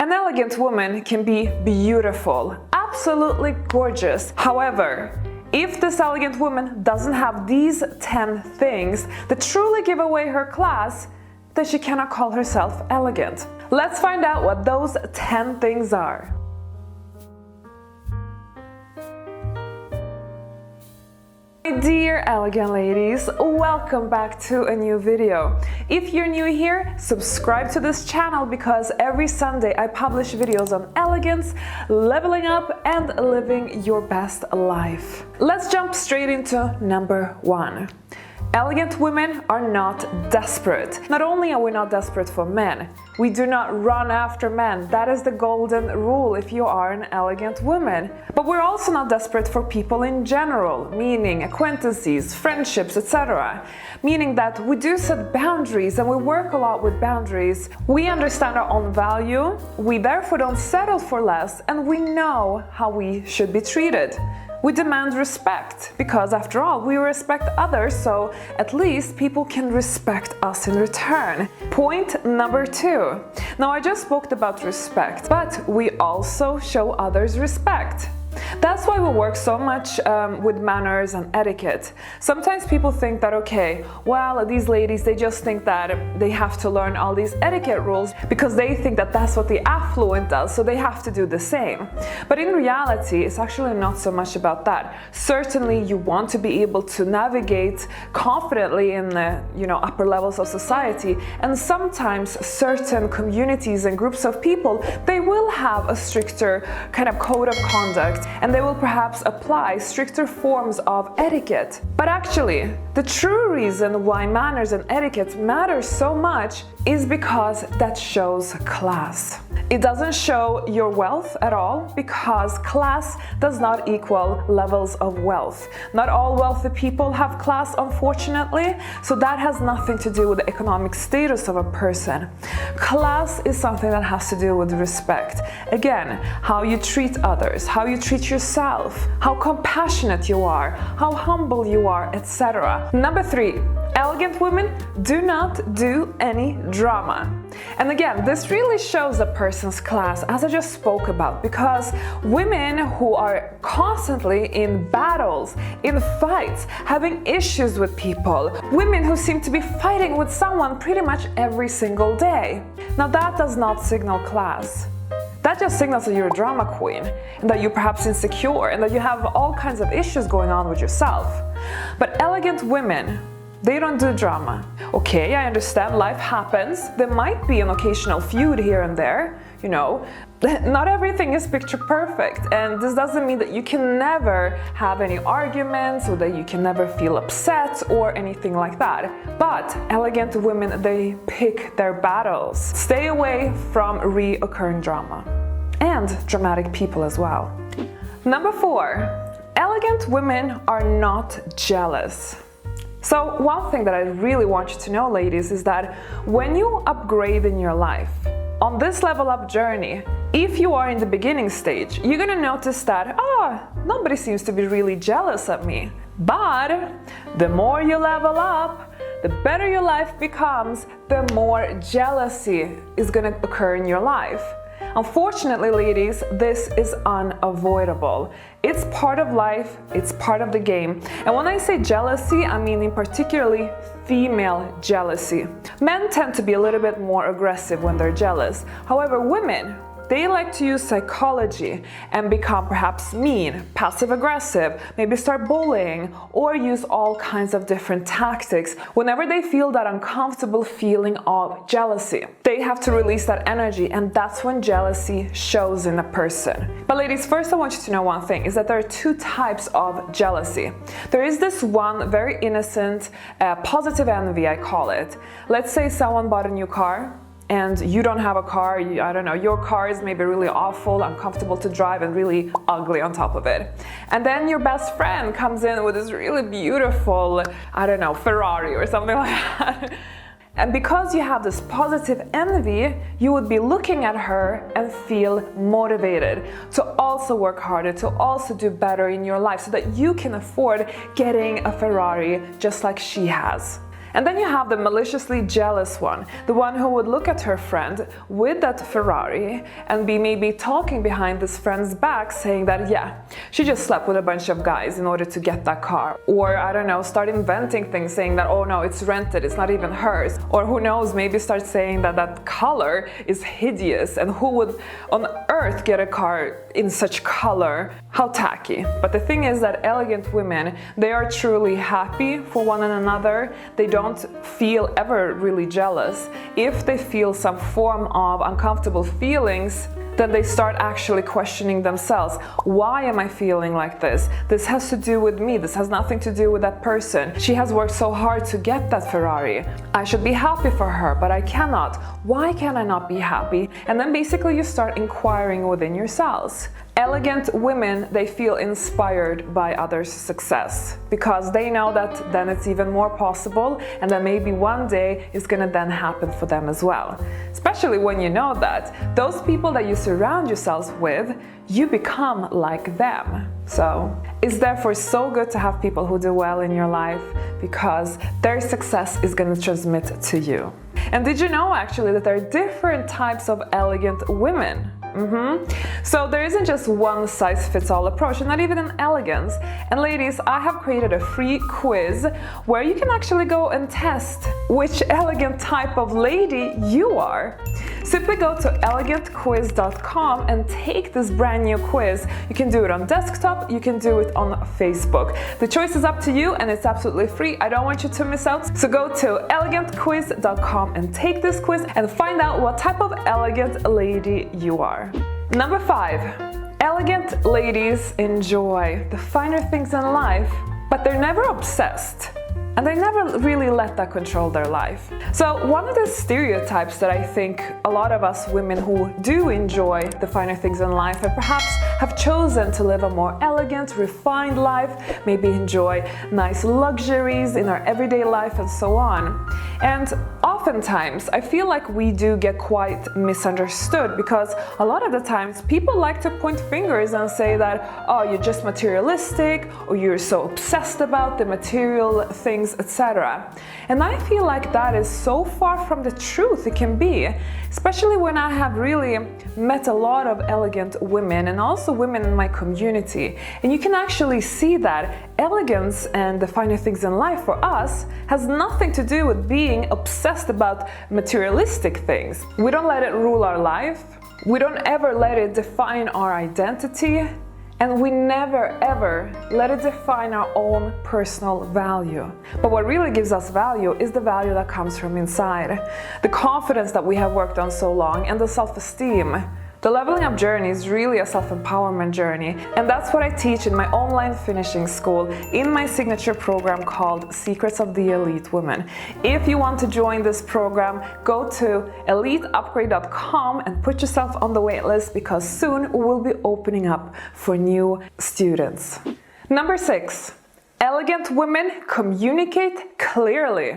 An elegant woman can be beautiful, absolutely gorgeous. However, if this elegant woman doesn't have these 10 things that truly give away her class, then she cannot call herself elegant. Let's find out what those 10 things are. My dear elegant ladies, welcome back to a new video. If you're new here, subscribe to this channel because every Sunday I publish videos on elegance, leveling up, and living your best life. Let's jump straight into number 1. Elegant women are not desperate. Not only are we not desperate for men, we do not run after men. That is the golden rule if you are an elegant woman. But we're also not desperate for people in general, meaning acquaintances, friendships, etc. Meaning that we do set boundaries and we work a lot with boundaries. We understand our own value, we therefore don't settle for less, and we know how we should be treated. We demand respect because, after all, we respect others, so at least people can respect us in return. Point number 2. Now, I just spoke about respect, but we also show others respect. That's why we work so much with manners and etiquette. Sometimes people think that, okay, well, these ladies, they just think that they have to learn all these etiquette rules because they think that that's what the affluent does, so they have to do the same. But in reality, it's actually not so much about that. Certainly, you want to be able to navigate confidently in the upper levels of society, and sometimes certain communities and groups of people, they will have a stricter kind of code of conduct, and they will perhaps apply stricter forms of etiquette. But actually, the true reason why manners and etiquette matter so much is because that shows class. It doesn't show your wealth at all, because class does not equal levels of wealth. Not all wealthy people have class, unfortunately, so that has nothing to do with the economic status of a person. Class is something that has to do with respect. Again, how you treat others, how you treat yourself, how compassionate you are, how humble you are, etc. Number 3. Elegant women do not do any drama. And again, this really shows a person's class, as I just spoke about, because women who are constantly in battles, in fights, having issues with people, women who seem to be fighting with someone pretty much every single day. Now that does not signal class. That just signals that you're a drama queen, and that you're perhaps insecure, and that you have all kinds of issues going on with yourself. But elegant women, they don't do drama. Okay, I understand life happens. There might be an occasional feud here and there, Not everything is picture perfect, and this doesn't mean that you can never have any arguments or that you can never feel upset or anything like that. But elegant women, they pick their battles. Stay away from reoccurring drama. And dramatic people as well. Number 4. Elegant women are not jealous. So one thing that I really want you to know, ladies, is that when you upgrade in your life, on this level up journey, if you are in the beginning stage, you're gonna notice that, nobody seems to be really jealous of me. But the more you level up, the better your life becomes, the more jealousy is gonna occur in your life. Unfortunately, ladies, this is unavoidable. It's part of life, it's part of the game. And when I say jealousy, I mean in particularly female jealousy. Men tend to be a little bit more aggressive when they're jealous. However, women, they like to use psychology and become perhaps mean, passive-aggressive, maybe start bullying, or use all kinds of different tactics whenever they feel that uncomfortable feeling of jealousy. They have to release that energy, and that's when jealousy shows in a person. But ladies, first I want you to know one thing, is that there are 2 types of jealousy. There is this one very innocent, positive envy, I call it. Let's say someone bought a new car, and you don't have a car, your car is maybe really awful, uncomfortable to drive, and really ugly on top of it. And then your best friend comes in with this really beautiful, Ferrari or something like that. And because you have this positive envy, you would be looking at her and feel motivated to also work harder, to also do better in your life so that you can afford getting a Ferrari just like she has. And then you have the maliciously jealous one, the one who would look at her friend with that Ferrari and be maybe talking behind this friend's back saying that, yeah, she just slept with a bunch of guys in order to get that car. Or, I don't know, start inventing things saying that, oh no, it's rented, it's not even hers. Or who knows, maybe start saying that that color is hideous and who would on earth get a car in such color? How tacky. But the thing is that elegant women, they are truly happy for one another. They don't feel ever really jealous. If they feel some form of uncomfortable feelings, then they start actually questioning themselves. Why am I feeling like this? This has to do with me. This has nothing to do with that person. She has worked so hard to get that Ferrari. I should be happy for her, but I cannot. Why can I not be happy? And then basically you start inquiring within yourselves. Elegant women, they feel inspired by others' success because they know that then it's even more possible and that maybe one day it's gonna then happen for them as well. Especially when you know that those people that you surround yourselves with, you become like them. So it's therefore so good to have people who do well in your life because their success is gonna transmit to you. And did you know actually that there are different types of elegant women? So there isn't just one size fits all approach, and not even in elegance. And ladies, I have created a free quiz where you can actually go and test which elegant type of lady you are. Simply go to elegantquiz.com and take this brand new quiz. You can do it on desktop, you can do it on Facebook. The choice is up to you and it's absolutely free. I don't want you to miss out. So go to elegantquiz.com and take this quiz and find out what type of elegant lady you are. Number 5. Elegant ladies enjoy the finer things in life, but they're never obsessed. And they never really let that control their life. So one of the stereotypes that I think a lot of us women who do enjoy the finer things in life and perhaps have chosen to live a more elegant, refined life, maybe enjoy nice luxuries in our everyday life and so on. And oftentimes I feel like we do get quite misunderstood because a lot of the times people like to point fingers and say that, oh, you're just materialistic or you're so obsessed about the material things, etc. And I feel like that is so far from the truth it can be, especially when I have really met a lot of elegant women and also women in my community. And you can actually see that elegance and the finer things in life for us has nothing to do with being obsessed about materialistic things. We don't let it rule our life. We don't ever let it define our identity. And we never ever let it define our own personal value. But what really gives us value is the value that comes from inside. The confidence that we have worked on so long and the self-esteem. The leveling up journey is really a self-empowerment journey, and that's what I teach in my online finishing school in my signature program called Secrets of the Elite Woman. If you want to join this program, go to eliteupgrade.com and put yourself on the wait list because soon we'll be opening up for new students. Number 6. Elegant women communicate clearly.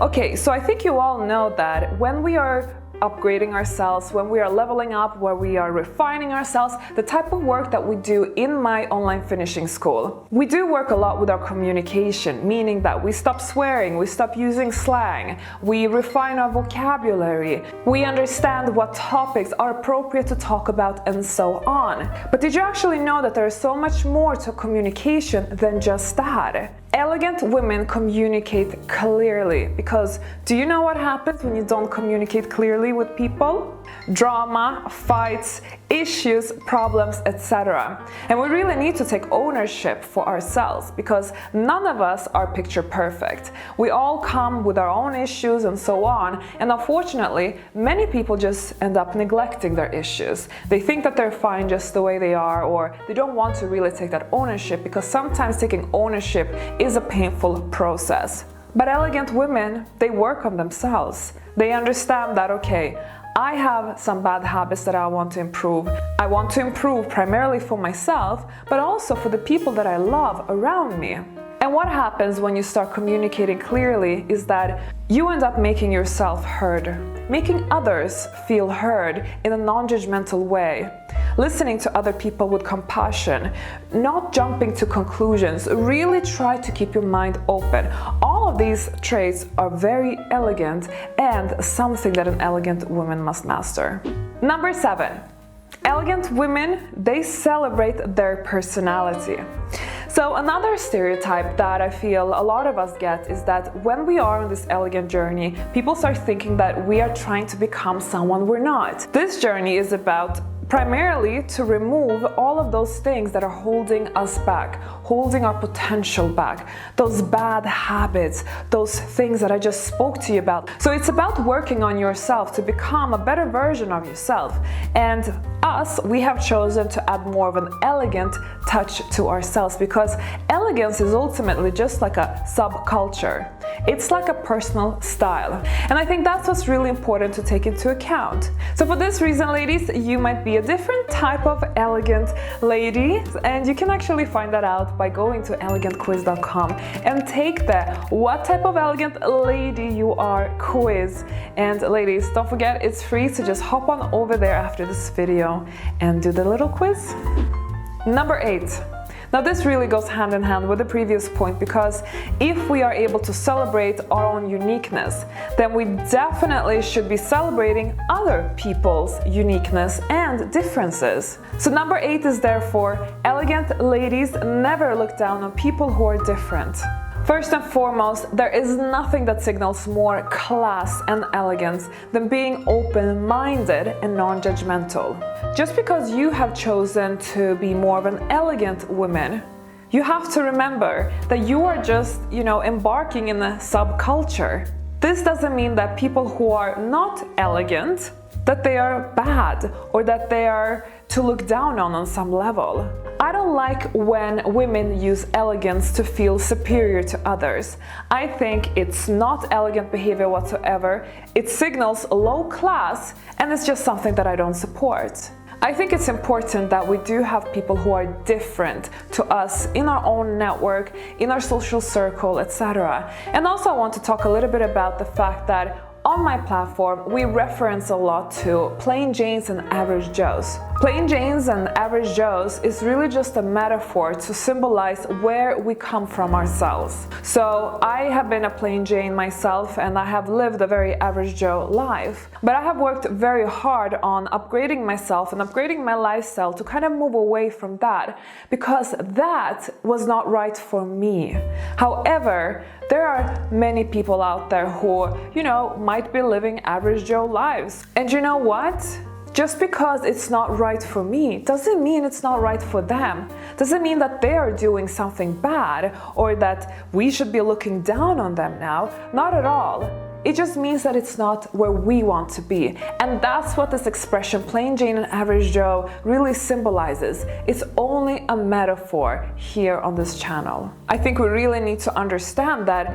Okay, so I think you all know that when we are upgrading ourselves, when we are leveling up, where we are refining ourselves, the type of work that we do in my online finishing school. We do work a lot with our communication, meaning that we stop swearing, we stop using slang, we refine our vocabulary, we understand what topics are appropriate to talk about and so on. But did you actually know that there is so much more to communication than just that? Elegant women communicate clearly because do you know what happens when you don't communicate clearly with people? Drama, fights, issues, problems, etc. And we really need to take ownership for ourselves because none of us are picture perfect. We all come with our own issues and so on, and unfortunately many people just end up neglecting their issues. They think that they're fine just the way they are, or they don't want to really take that ownership because sometimes taking ownership is a painful process. But elegant women, they work on themselves. They understand that, okay, I have some bad habits that I want to improve. I want to improve primarily for myself, but also for the people that I love around me. And what happens when you start communicating clearly is that you end up making yourself heard, making others feel heard in a non-judgmental way, listening to other people with compassion, not jumping to conclusions. Really try to keep your mind open. All all of these traits are very elegant and something that an elegant woman must master. Number 7. Elegant women, they celebrate their personality. So another stereotype that I feel a lot of us get is that when we are on this elegant journey, people start thinking that we are trying to become someone we're not. This journey is about primarily to remove all of those things that are holding us back, holding our potential back, those bad habits, those things that I just spoke to you about. So it's about working on yourself to become a better version of yourself. And us, we have chosen to add more of an elegant touch to ourselves, because elegance is ultimately just like a subculture. It's like a personal style. And I think that's what's really important to take into account. So for this reason, ladies, you might be a different type of elegant lady, and you can actually find that out by going to elegantquiz.com and take the "What type of elegant lady you are" quiz. And ladies, don't forget, it's free, so just hop on over there after this video and do the little quiz. Number 8. Now this really goes hand in hand with the previous point, because if we are able to celebrate our own uniqueness, then we definitely should be celebrating other people's uniqueness and differences. So number 8 is therefore, elegant ladies never look down on people who are different. First and foremost, there is nothing that signals more class and elegance than being open-minded and non-judgmental. Just because you have chosen to be more of an elegant woman, you have to remember that you are just, embarking in a subculture. This doesn't mean that people who are not elegant, that they are bad or that they are to look down on some level. I don't like when women use elegance to feel superior to others. I think it's not elegant behavior whatsoever. It signals low class, and it's just something that I don't support. I think it's important that we do have people who are different to us in our own network, in our social circle, etc. And also I want to talk a little bit about the fact that on my platform, we reference a lot to plain Janes and average Joes. Plain Janes and average Joes is really just a metaphor to symbolize where we come from ourselves. So I have been a plain Jane myself, and I have lived a very average Joe life. But I have worked very hard on upgrading myself and upgrading my lifestyle to kind of move away from that, because that was not right for me. However, there are many people out there who, might be living average Joe lives. And you know what? Just because it's not right for me doesn't mean it's not right for them. Doesn't mean that they are doing something bad or that we should be looking down on them now. Not at all. It just means that it's not where we want to be. And that's what this expression, plain Jane and average Joe, really symbolizes. It's only a metaphor here on this channel. I think we really need to understand that,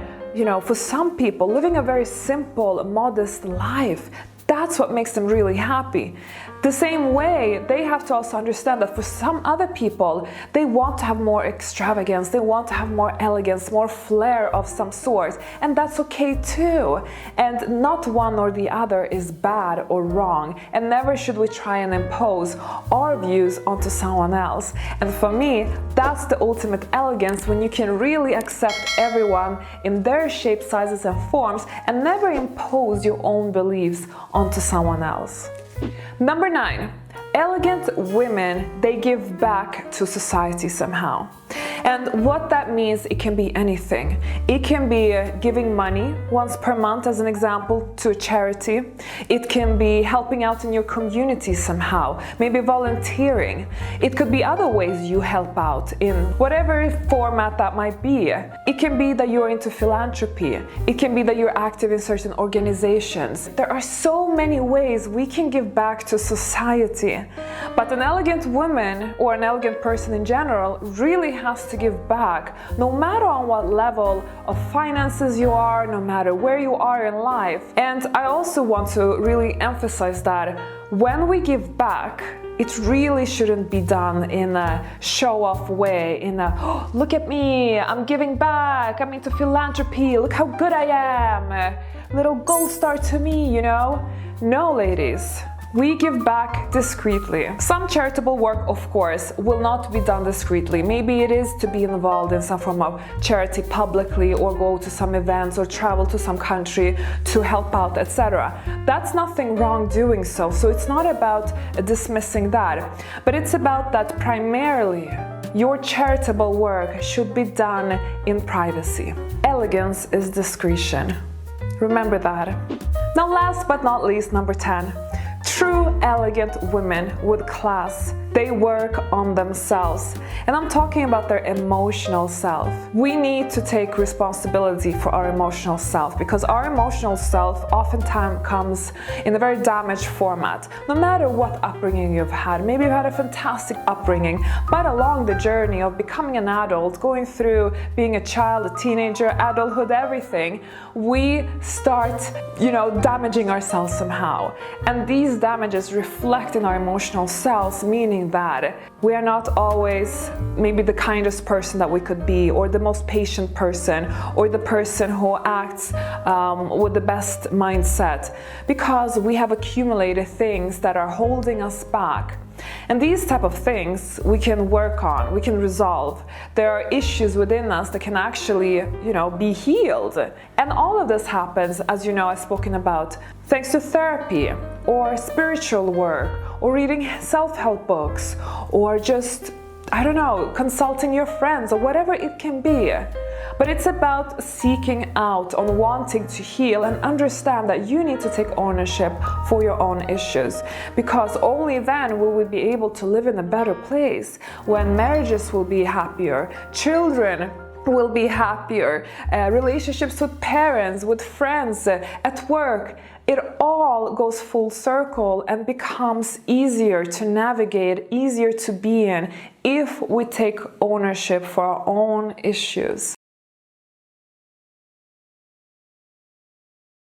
for some people, living a very simple, modest life, that's what makes them really happy. The same way, they have to also understand that for some other people, they want to have more extravagance, they want to have more elegance, more flair of some sort, and that's okay too. And not one or the other is bad or wrong, and never should we try and impose our views onto someone else. And for me, that's the ultimate elegance, when you can really accept everyone in their shapes, sizes, and forms, and never impose your own beliefs onto someone else. Number 9. Elegant women, they give back to society somehow. And what that means, it can be anything. It can be giving money once per month, as an example, to a charity. It can be helping out in your community somehow, maybe volunteering. It could be other ways you help out in whatever format that might be. It can be that you're into philanthropy. It can be that you're active in certain organizations. There are so many ways we can give back to society. But an elegant woman, or an elegant person in general, really has to give back, no matter on what level of finances you are, no matter where you are in life. And I also want to really emphasize that when we give back, it really shouldn't be done in a show-off way, in a, oh, look at me, I'm giving back, I'm into philanthropy, look how good I am, little gold star to me, No, ladies. We give back discreetly. Some charitable work, of course, will not be done discreetly. Maybe it is to be involved in some form of charity publicly, or go to some events, or travel to some country to help out, etc. That's nothing wrong doing so. So it's not about dismissing that, but it's about that primarily your charitable work should be done in privacy. Elegance is discretion. Remember that. Now, last but not least, number 10. True elegant women with class, they work on themselves. And I'm talking about their emotional self. We need to take responsibility for our emotional self, because our emotional self oftentimes comes in a very damaged format. No matter what upbringing you've had, maybe you've had a fantastic upbringing, but along the journey of becoming an adult, going through being a child, a teenager, adulthood, everything, we start, damaging ourselves somehow. And these damages reflect in our emotional selves, meaning that we are not always maybe the kindest person that we could be, or the most patient person, or the person who acts with the best mindset, because we have accumulated things that are holding us back. And these type of things we can work on, we can resolve. There are issues within us that can actually, be healed. And all of this happens, as I've spoken about, thanks to therapy, or spiritual work, or reading self-help books, or just, consulting your friends, or whatever it can be. But it's about seeking out on wanting to heal, and understand that you need to take ownership for your own issues, because only then will we be able to live in a better place, when marriages will be happier, children will be happier, relationships with parents, with friends, at work. It all goes full circle and becomes easier to navigate, easier to be in, if we take ownership for our own issues.